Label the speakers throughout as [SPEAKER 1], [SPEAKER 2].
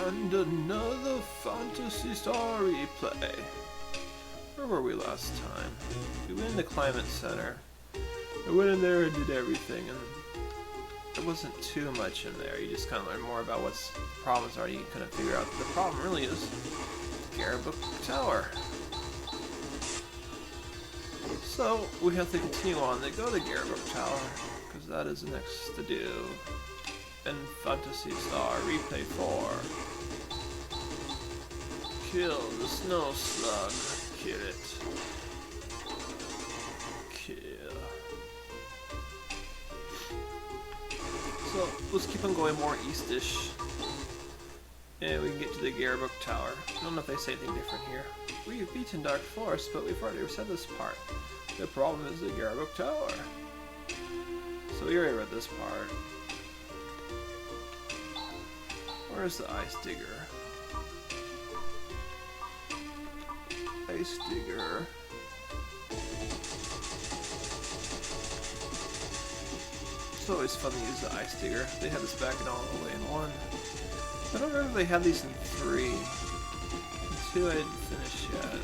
[SPEAKER 1] And another Phantasy Star replay. Where were we last time? We went in the Climate Center. I went in there and did everything, and there wasn't too much in there. You just kind of learn more about what's the problems are. You kind of figure out the problem really is the Garabuk Tower. So we have to continue on to go to Garabuk Tower, because that is the next to do. And Phantasy Star Replay 4. Kill the snow slug. Kill it. Kill. So let's keep on going more eastish. And we can get to the Garabuk Tower. I don't know if they say anything different here. We've beaten Dark Forest, but we've already said this part. The problem is the Garabuk Tower. So we already read this part. Where's the Ice Digger? Ice Digger. It's always fun to use the Ice Digger. They had this back in all the way in 1. I don't remember if they had these in 3. 2 I didn't finish yet.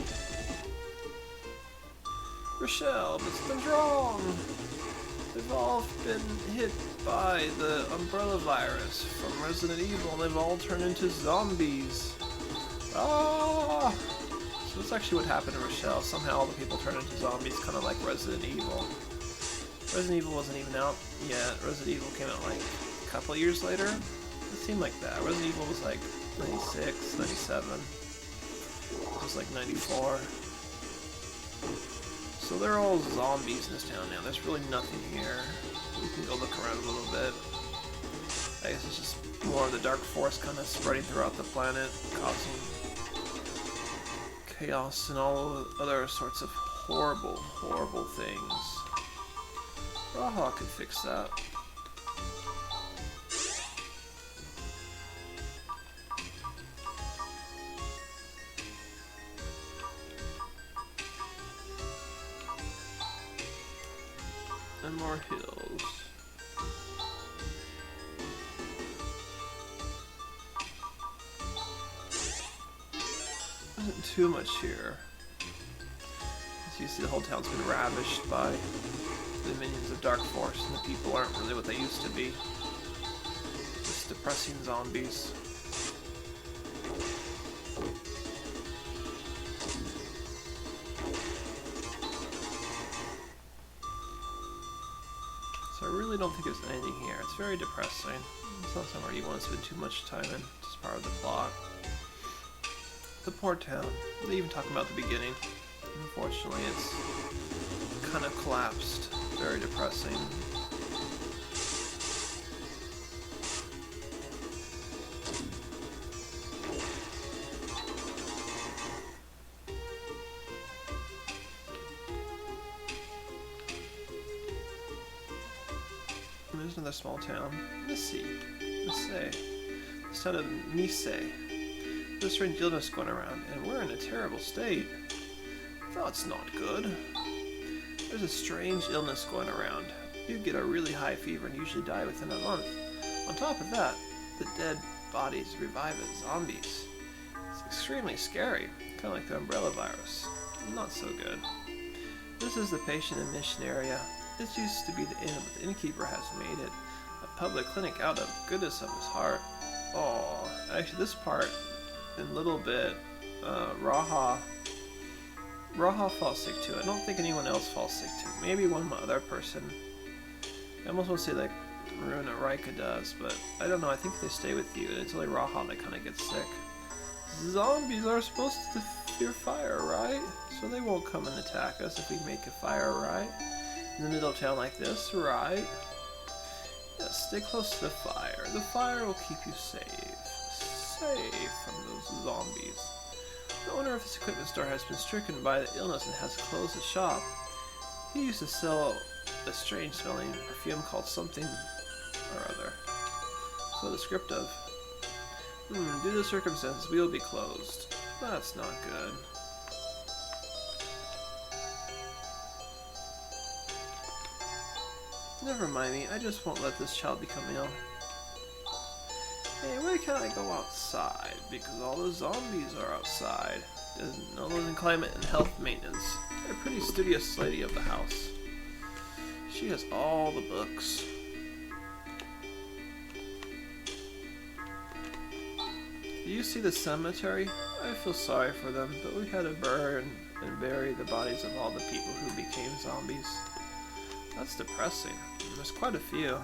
[SPEAKER 1] Rochelle, but something's wrong! They've all been hit by the umbrella virus from Resident Evil, and they've all turned into zombies. Ah! So that's actually what happened to Rochelle. Somehow all the people turned into zombies, kind of like Resident Evil. Resident Evil wasn't even out yet. Resident Evil came out like a couple years later. It seemed like that. Resident Evil was like 96, 97. It was like 94. So they're all zombies in this town now. There's really nothing here. We can go look around a little bit. I guess it's just more of the Dark Forest kind of spreading throughout the planet, causing chaos and all other sorts of horrible, horrible things. Raha could fix that. And more hills. Isn't too much here. As you see, the whole town's been ravished by the minions of Dark Forest, and the people aren't really what they used to be. Just depressing zombies. So I really don't think there's anything here. It's very depressing. It's not somewhere you want to spend too much time in. It's just part of the plot. The poor town. They even talk about the beginning. Unfortunately, it's kind of collapsed. Very depressing. And there's another small town. Missy. This town of Nisei. There's a strange illness going around, and we're in a terrible state. That's not good. There's a strange illness going around. You get a really high fever and usually die within a month. On top of that, the dead bodies revive as zombies. It's extremely scary, kind of like the umbrella virus. Not so good. This is the patient admission area. This used to be the inn, but the innkeeper has made it a public clinic out of goodness of his heart. Oh, actually this part, in a little bit, Raha falls sick too. I don't think anyone else falls sick too. Maybe one other person. I almost want to say like Runa Raika does, but I don't know. I think they stay with you until they Raha that kind of gets sick. Zombies are supposed to fear fire, right? So they won't come and attack us if we make a fire, right? In the middle of town like this, right? Yeah, stay close to the fire. The fire will keep you safe. Safe from those zombies. The owner of this equipment store has been stricken by the illness and has closed his shop. He used to sell a strange smelling perfume called something or other. So descriptive. Due to the circumstances, we will be closed. That's not good. Never mind me, I just won't let this child become ill. Hey, why can't I go outside? Because all the zombies are outside. There's no living climate and health maintenance. A pretty studious lady of the house. She has all the books. Do you see the cemetery? I feel sorry for them, but we had to burn and bury the bodies of all the people who became zombies. That's depressing. There's quite a few.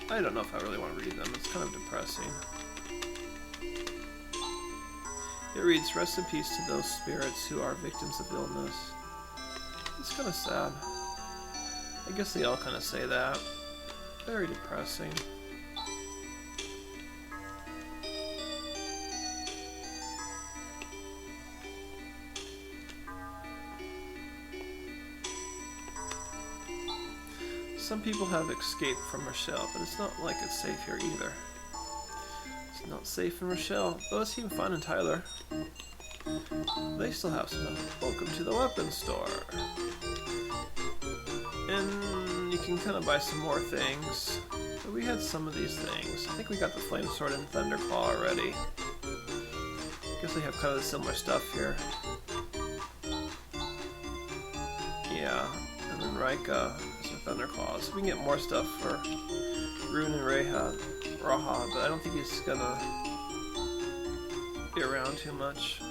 [SPEAKER 1] I don't know if I really want to read them. It's kind of depressing. It reads, "Rest in peace to those spirits who are victims of illness." It's kind of sad. I guess they all kind of say that. Very depressing. Some people have escaped from Rochelle, but it's not like it's safe here either. It's not safe in Rochelle, though it seemed fun in Tyler. They still have stuff. Welcome to the weapons store. And you can kind of buy some more things. But we had some of these things. I think we got the Flame Sword and Thunderclaw already. Guess we have kind of similar stuff here. Yeah, and then Rika has her Thunderclaws. We can get more stuff for Rune and Raha, but I don't think he's gonna be around too much.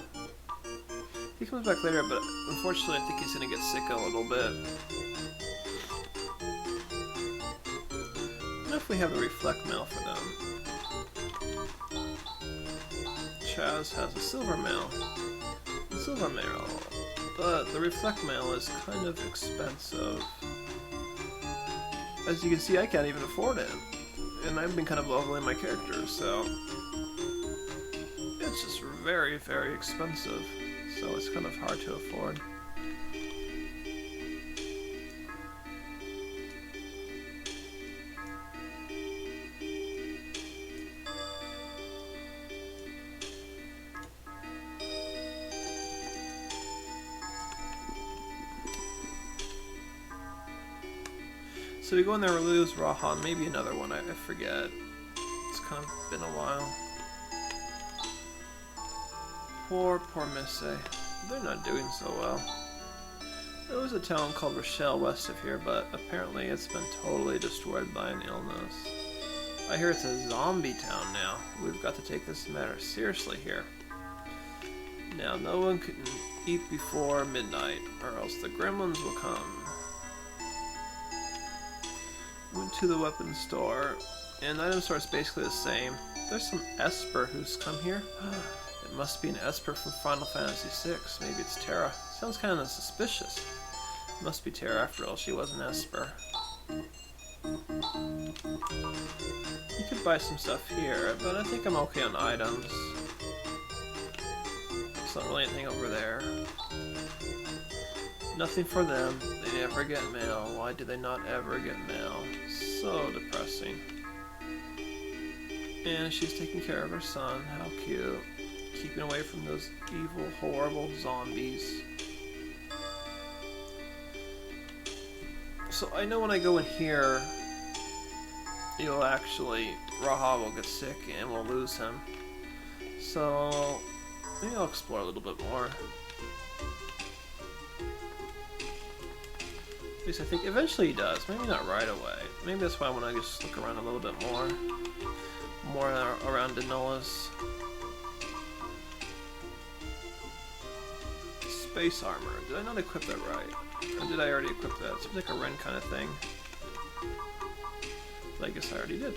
[SPEAKER 1] He comes back later, but unfortunately I think he's gonna get sick a little bit. What if we have a Reflect Mail for them? Chaz has a Silver Mail. But the Reflect Mail is kind of expensive. As you can see, I can't even afford it. And I've been kind of leveling my character, so it's just very, very expensive. So it's kind of hard to afford. So we go in there, we lose Raha, maybe another one, I forget. It's kind of been a while. Poor Misse. They're not doing so well. There was a town called Rochelle west of here, but apparently it's been totally destroyed by an illness. I hear it's a zombie town now. We've got to take this matter seriously here. Now, no one can eat before midnight, or else the gremlins will come. Went to the weapons store, and the item store is basically the same. There's some Esper who's come here. It must be an Esper from Final Fantasy VI. Maybe it's Terra. Sounds kind of suspicious. It must be Terra after all. She was an Esper. You could buy some stuff here, but I think I'm okay on items. There's not really anything over there. Nothing for them. They never get mail. Why do they not ever get mail? So depressing. And she's taking care of her son. How cute. Keeping away from those evil, horrible zombies. So I know when I go in here, you'll actually, Raha will get sick and we'll lose him. So maybe I'll explore a little bit more. At least I think eventually he does. Maybe not right away. Maybe that's why I want to just look around a little bit more. More around Denolis. Space armor. Did I not equip that right? Or did I already equip that? It seems like a Ren kind of thing. But I guess I already did.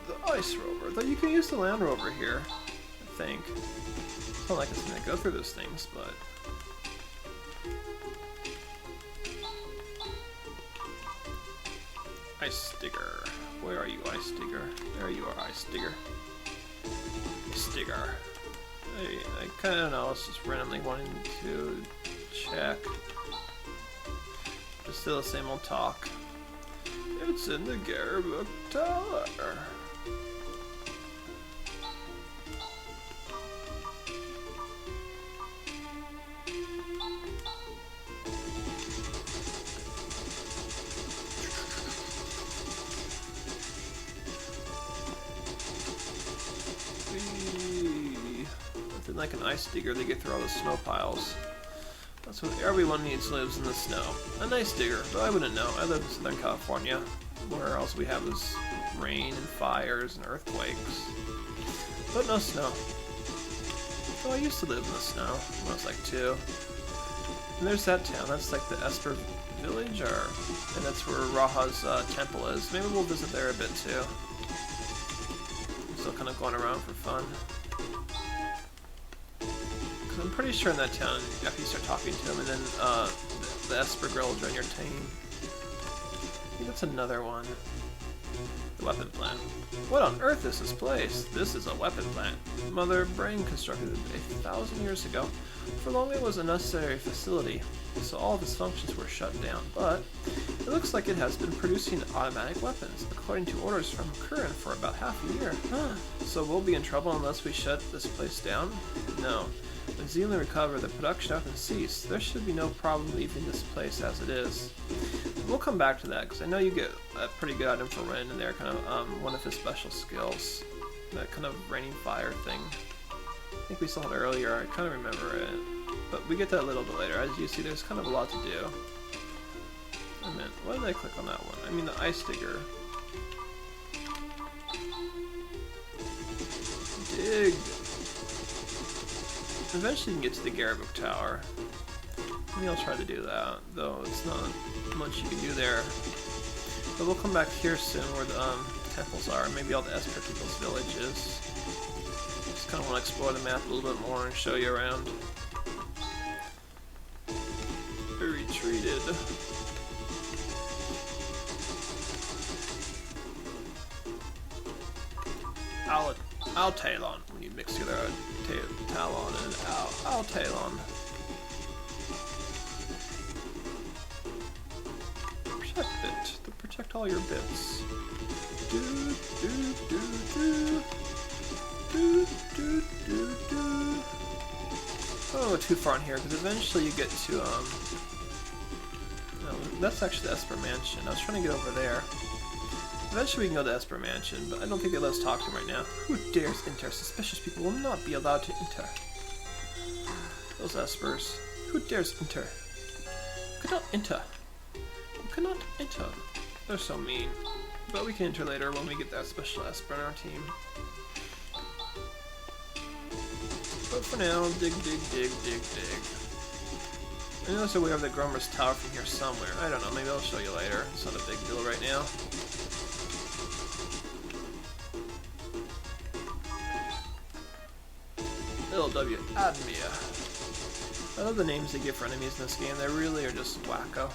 [SPEAKER 1] The Ice Rover. Though you can use the Land Rover here, I think. It's not like it's going to go through those things, but... Ice Digger. Where are you, Ice Digger? There you are, Ice Digger. Digger. I kind of know, it's just randomly wanting to check. Just still the same old talk. It's in the Garebook Tower. like an ice digger to get through all the snow piles. That's what everyone needs lives in the snow. A ice digger, but I wouldn't know. I live in Southern California, where else we have is rain and fires and earthquakes. But no snow. Oh, I used to live in the snow when I was like 2. And there's that town. That's like the Esper village, and that's where Raha's temple is. Maybe we'll visit there a bit too. I'm still kind of going around for fun. Because I'm pretty sure in that town, after you start talking to him, and then the Esper girl will join your team. I think that's another one. The weapon plant. What on earth is this place? This is a weapon plant. Mother Brain constructed it 1,000 years ago. For long it was a necessary facility, so all of its functions were shut down, but it looks like it has been producing automatic weapons, according to orders from Curran for about half a year. So we'll be in trouble unless we shut this place down? No. When Zealand recover, the production often cease. There should be no problem leaving this place as it is. We'll come back to that, because I know you get a pretty good item for Ren in there, kind of one of his special skills. That kind of raining fire thing. I think we saw it earlier, I kind of remember it. But we get that a little bit later. As you see, there's kind of a lot to do. I meant, why did I click on that one? I mean the ice digger. Dig! Eventually you can get to the Garabuk Tower. Maybe I'll try to do that, though it's not much you can do there. But we'll come back here soon where the temples are, maybe all the Esper people's villages. Just kind of want to explore the map a little bit more and show you around. I retreated. Altalon, when you mix together Talon and Altalon. Protect bit, to protect all your bits. Do do do do do do do do. I don't go too far in here because eventually you get to no, that's actually the Esper Mansion. I was trying to get over there. Eventually we can go to Esper Mansion, but I don't think they let us talk to him right now. Who dares enter? Suspicious people will not be allowed to enter. Those Espers. Who dares enter? You cannot enter. You cannot enter. They're so mean. But we can enter later when we get that special Esper in our team. But for now, dig, dig, dig, dig, dig. I know so we have the Grummer's Tower from here somewhere. I don't know, maybe I'll show you later. It's not a big deal right now. LW Admir. I love the names they give for enemies in this game. They really are just wacko.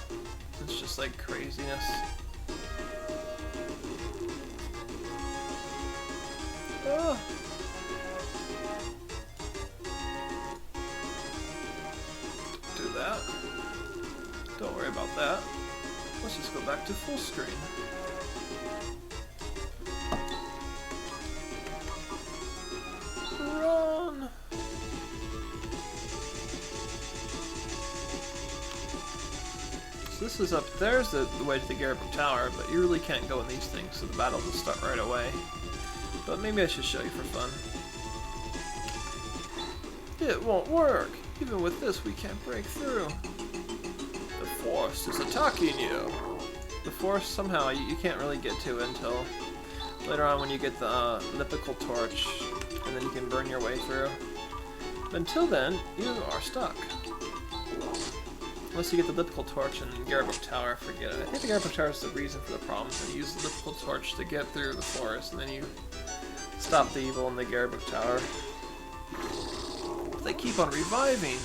[SPEAKER 1] It's just like craziness. Oh. Do that. Don't worry about that. Let's just go back to full screen. Run! So this is up there's the way to the Garabuk Tower, but you really can't go in these things, so the battle will start right away. But maybe I should show you for fun. It won't work! Even with this, we can't break through. The Force is attacking you! The Force, somehow, you can't really get to it until later on when you get the Lipical Torch, and then you can burn your way through. But until then, you are stuck. Unless you get the Lipical Torch in Garabuk Tower, forget it. I think the Garabuk Tower is the reason for the problem. So you use the Lipical Torch to get through the forest, and then you stop the evil in the Garabuk Tower. They keep on reviving.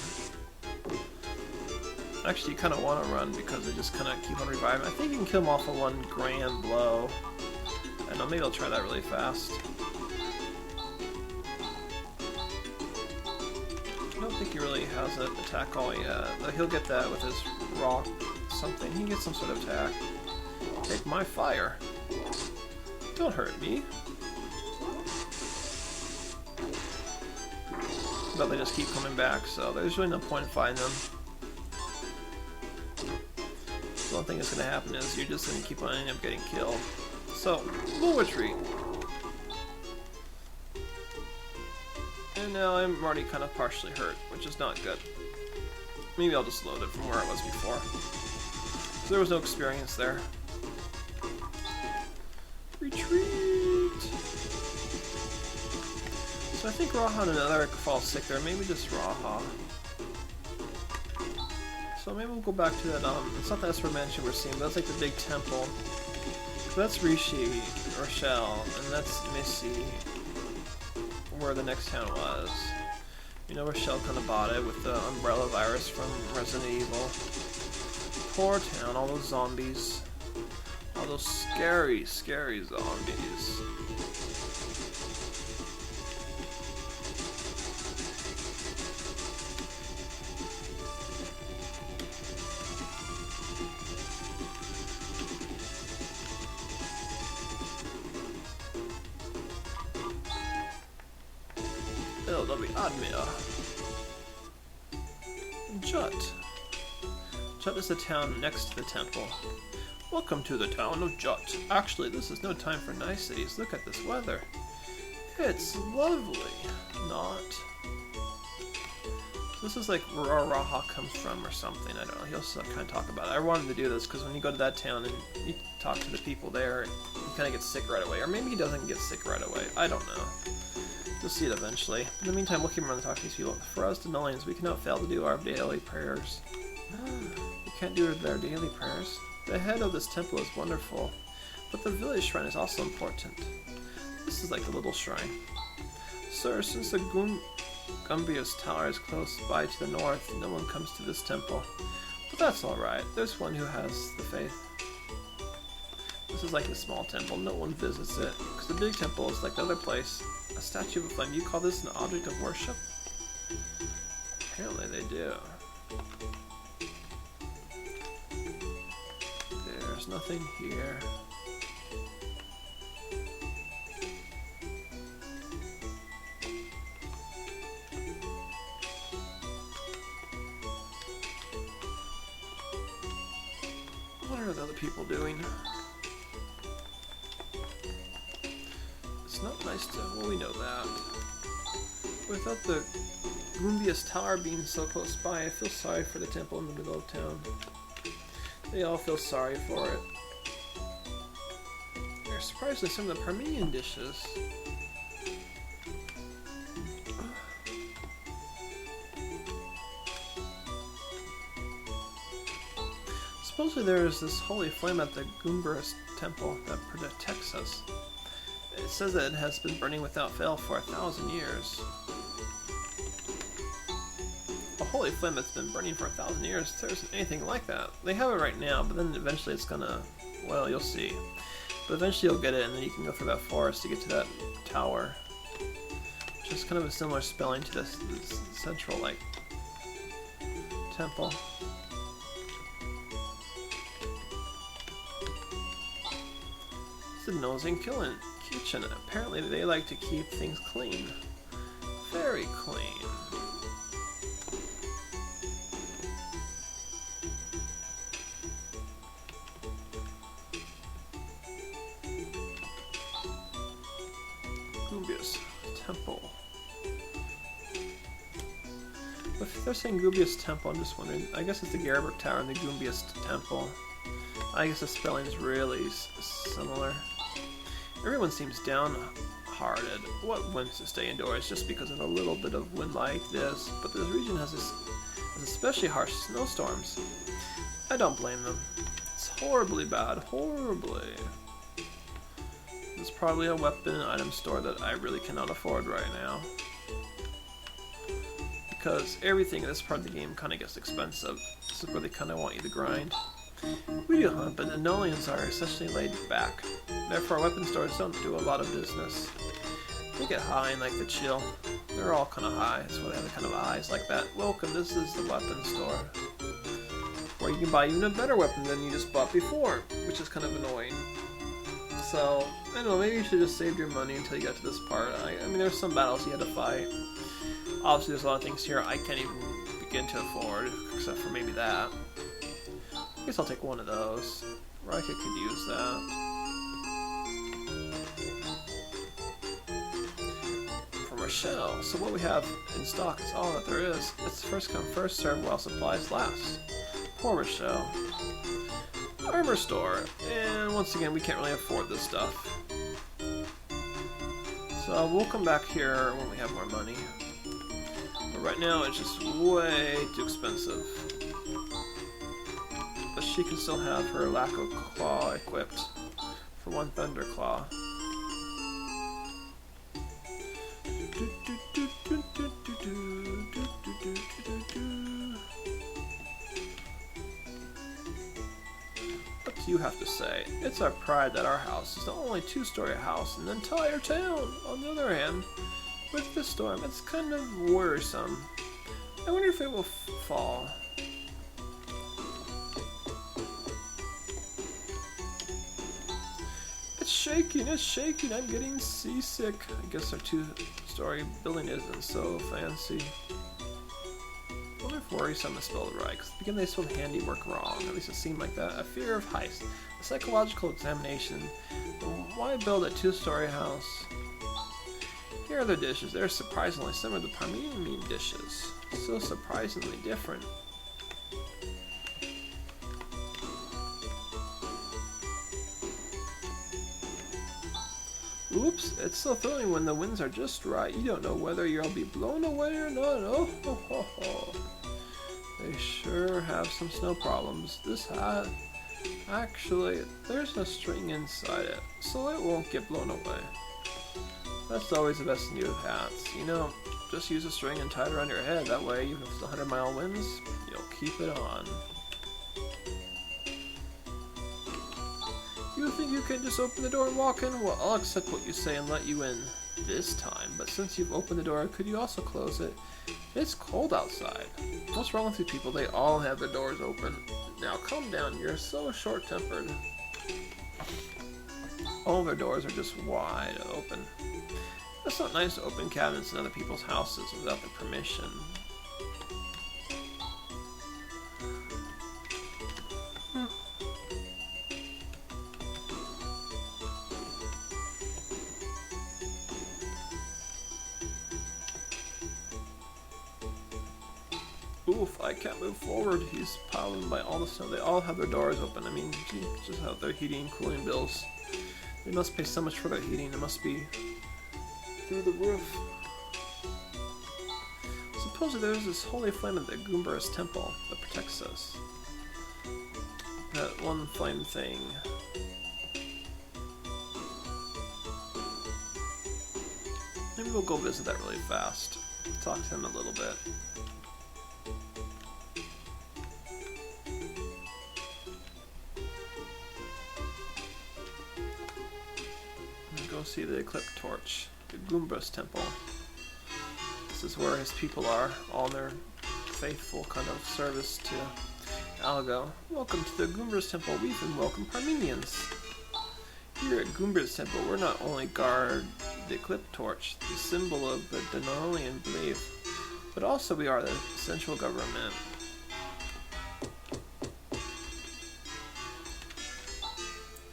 [SPEAKER 1] Actually, you kind of want to run because they just kind of keep on reviving. I think you can kill them off with one grand blow. I don't know, maybe I'll try that really fast. I don't think he really has an attack all yet. He'll get that with his rock something. He gets some sort of attack. Take my fire. Don't hurt me. But they just keep coming back, so there's really no point in fighting them. The one thing that's going to happen is you're just going to keep on ending up getting killed. So, we'll retreat. And now I'm already kind of partially hurt, which is not good. Maybe I'll just load it from where I was before. So there was no experience there. Retreat! So I think Raha and another fall sick there. Maybe just Raha. So maybe we'll go back to that, it's not the Esper Mansion we're seeing, but that's like the big temple. So that's Rishi, Rochelle, and that's Missy, where the next town was. You know, Rochelle kind of bought it with the umbrella virus from Resident Evil. Poor town, all those zombies. All those scary, scary zombies. LW Admir. Jut. Jut is the town next to the temple. Welcome to the town of Jut. Actually, this is no time for niceties. Look at this weather. It's lovely. Not. This is like where Raha comes from or something. I don't know. He'll still kind of talk about it. I wanted to do this because when you go to that town and you talk to the people there, you kind of get sick right away. Or maybe he doesn't get sick right away. I don't know. You'll see it eventually. In the meantime, we'll keep around and talk to these people. For us Denalians, we cannot fail to do our daily prayers. We can't do their daily prayers. The head of this temple is wonderful, but the village shrine is also important. This is like the little shrine. Sir, since the Gumbius Tower is close by to the north, no one comes to this temple. But that's alright. There's one who has the faith. This is like a small temple. No one visits it, because the big temple is like the other place. A statue of a flame. You call this an object of worship? Apparently they do. There's nothing here. What are the other people doing? It's not nice to... well, we know that. Without the Gumbius Tower being so close by, I feel sorry for the temple in the middle of town. They all feel sorry for it. There's surprisingly some of the Parmenian dishes. Supposedly there is this holy flame at the Gumbius temple that protects us. It says that it has been burning without fail for 1,000 years. A holy flame that's been burning for 1,000 years, there isn't anything like that. They have it right now, but then eventually it's gonna... well, you'll see. But eventually you'll get it, and then you can go through that forest to get to that tower. Which is kind of a similar spelling to this central, like, temple. It's the nosing killing kitchen. Apparently they like to keep things clean. Very clean. Gumbius Temple. If they're saying Gumbius Temple, I'm just wondering. I guess it's the Garibert Tower and the Gumbius Temple. I guess the spelling is really similar. Everyone seems downhearted. What wins to stay indoors just because of a little bit of wind like this? But this region has especially harsh snowstorms. I don't blame them. It's horribly bad. Horribly. There's probably a weapon and item store that I really cannot afford right now. Because everything in this part of the game kind of gets expensive. This is where they kind of want you to grind. We do hunt, but the Nolians are essentially laid back. Therefore, weapon stores don't do a lot of business. They get high and like to chill. They're all kind of high. That's why they have kind of eyes like that. Welcome, this is the weapon store. Where you can buy even a better weapon than you just bought before, which is kind of annoying. So, I don't know, maybe you should just save your money until you get to this part. I mean, there's some battles you had to fight. Obviously, there's a lot of things here I can't even begin to afford, except for maybe that. I guess I'll take one of those. Rika could use that. For Rochelle. So what we have in stock is all that there is. It's first come, first served while supplies last. Poor Rochelle. Armor store. And once again, we can't really afford this stuff. So we'll come back here when we have more money. But right now, it's just way too expensive. But she can still have her Lacquer Claw equipped for one Thunder Claw. What do you have to say? It's our pride that our house is the only two-story house in the entire town. On the other hand, with this storm, it's kind of worrisome. I wonder if it will fall. It's shaking, I'm getting seasick. I guess our two-story building isn't so fancy. I wonder if worrisome is spelled right, because again they spelled handiwork wrong, at least it seemed like that. A fear of heights, a psychological examination. Why build a two-story house? Here are the dishes. They're surprisingly similar to the Parmenian dishes. So surprisingly different. Oops, it's so thrilling when the winds are just right. You don't know whether you'll be blown away or not. Oh, ho, ho, ho. They sure have some snow problems. This hat, actually, there's a string inside it, so it won't get blown away. That's always the best thing to do with hats. You know, just use a string and tie it around your head. That way, even if it's 100-mile winds, you'll keep it on. You think you can just open the door and walk in? Well, I'll accept what you say and let you in this time. But since you've opened the door, could you also close it? It's cold outside. What's wrong with you people? They all have their doors open. Now calm down, you're so short-tempered. All their doors are just wide open. It's not nice to open cabinets in other people's houses without their permission. Oof, I can't move forward. He's piling by all the snow. They all have their doors open. I mean, gee, just have their heating and cooling bills. They must pay so much for their heating. It must be through the roof. Supposedly there's this holy flame at the Goomba's temple that protects us. That one flame thing. Maybe we'll go visit that really fast. Talk to him a little bit. Go see the Eclipse Torch, the Goomba's temple. This is where his people are, all in their faithful kind of service to Algo. Welcome to the Goomba's temple. We even welcome Parmenians. Here at Goomba's temple, we're not only guard the Eclipse Torch, the symbol of the Denolian belief, but also we are the central government.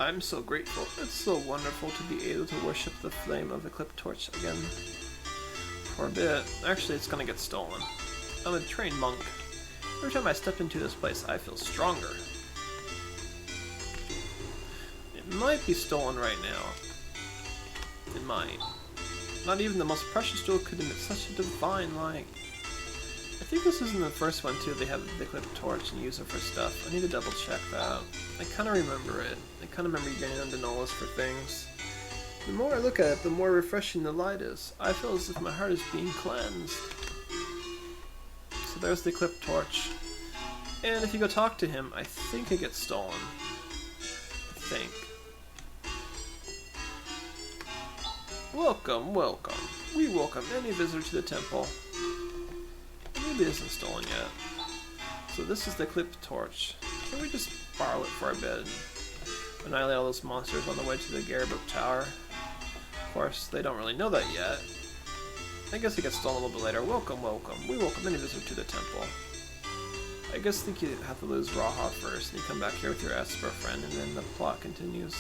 [SPEAKER 1] I'm so grateful. It's so wonderful to be able to worship the flame of the Eclipse Torch again. For a bit. Actually, it's gonna get stolen. I'm a trained monk. Every time I step into this place, I feel stronger. It might be stolen right now. It might. Not even the most precious jewel could emit such a divine light. I think this isn't the first one too. They have the Eclipse Torch and use it for stuff. I need to double check that. I kind of remember it. I kind of remember you getting on Denolis for things. The more I look at it, the more refreshing the light is. I feel as if my heart is being cleansed. So there's the Eclipse Torch. And if you go talk to him, I think it gets stolen. I think. Welcome, welcome. We welcome any visitor to the temple. Maybe it isn't stolen yet. So this is the Eclipse Torch. Can we just borrow it for a bit and annihilate all those monsters on the way to the Garibuk Tower? Of course, they don't really know that yet. I guess it gets stolen a little bit later. Welcome, welcome. We welcome any visitor to the temple. I guess think you have to lose Raha first, and you come back here with your Esper friend, and then the plot continues.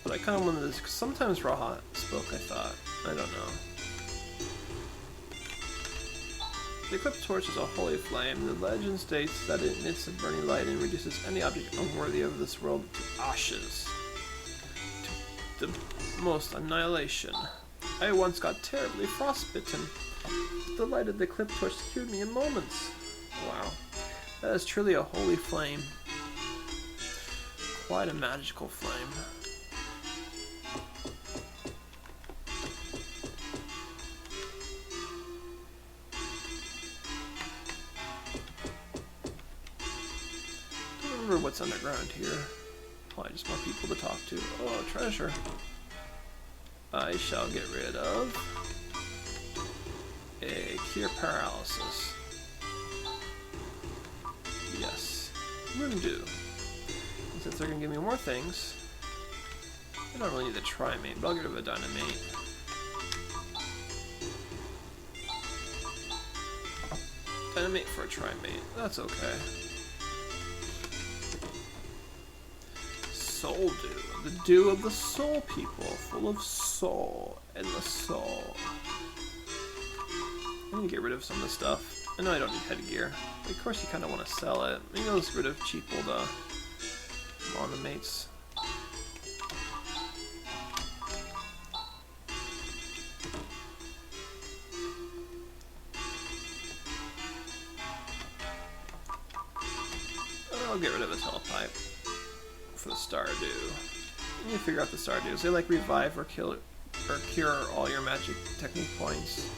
[SPEAKER 1] But I kind of wanted this, because sometimes Raha spoke, I thought. I don't know. The eclipse torch is a holy flame. The legend states that it emits a burning light and reduces any object unworthy of this world to ashes. To the most annihilation. I once got terribly frostbitten. The light of the eclipse torch cured me in moments. Wow. That is truly a holy flame. Quite a magical flame. Don't remember what's underground here. Probably just more people to talk to. Oh, treasure. I shall get rid of a cure paralysis. Yes. Moondew. And since they're going to give me more things, I don't really need the Trimate, but I'll get rid of a Dynamite. Dynamite for a Trimate. That's okay. Soul Dew. The dew of the soul people. Full of soul. Endless soul. I need to get rid of some of the stuff. I know I don't need headgear. But of course you kind of want to sell it. Maybe I'll just get rid of cheap old monomates. I'll get rid of a telepipe for the Stardew. You need to figure out the Stardews. They like revive or kill or cure all your magic technique points.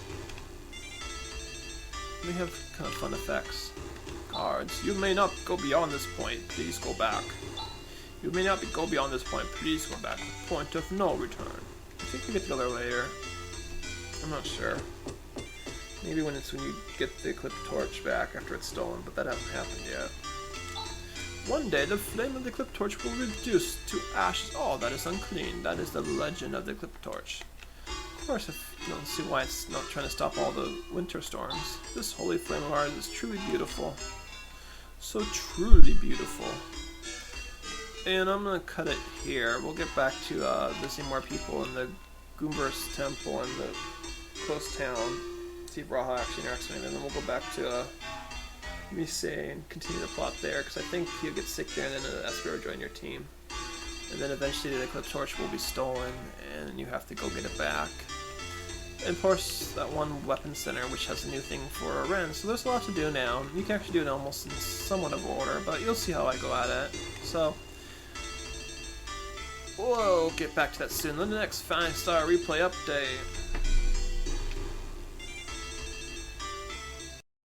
[SPEAKER 1] They have kind of fun effects. Cards. You may not go beyond this point. Please go back. You may not go beyond this point. Please go back. Point of no return. I think we get to go there later. I'm not sure. Maybe when you get the Eclipse Torch back after it's stolen, but that hasn't happened yet. One day, the flame of the Eclipse Torch will reduce to ashes. Oh, that is unclean. That is the legend of the Eclipse Torch. Of course, I don't see why it's not trying to stop all the winter storms. This holy flame of ours is truly beautiful. So truly beautiful. And I'm going to cut it here. We'll get back to visiting more people in the Goomburst Temple and the close town. See if Raha actually interacts with him, and then we'll go back to Mise and continue the plot there, because I think he'll get sick there and then Esper will join your team. And then eventually the Eclipse Torch will be stolen and you have to go get it back. And of course that one weapon center which has a new thing for Ren, so there's a lot to do now. You can actually do it almost in somewhat of order, but you'll see how I go at it. So we'll get back to that soon in the next 5-star replay update.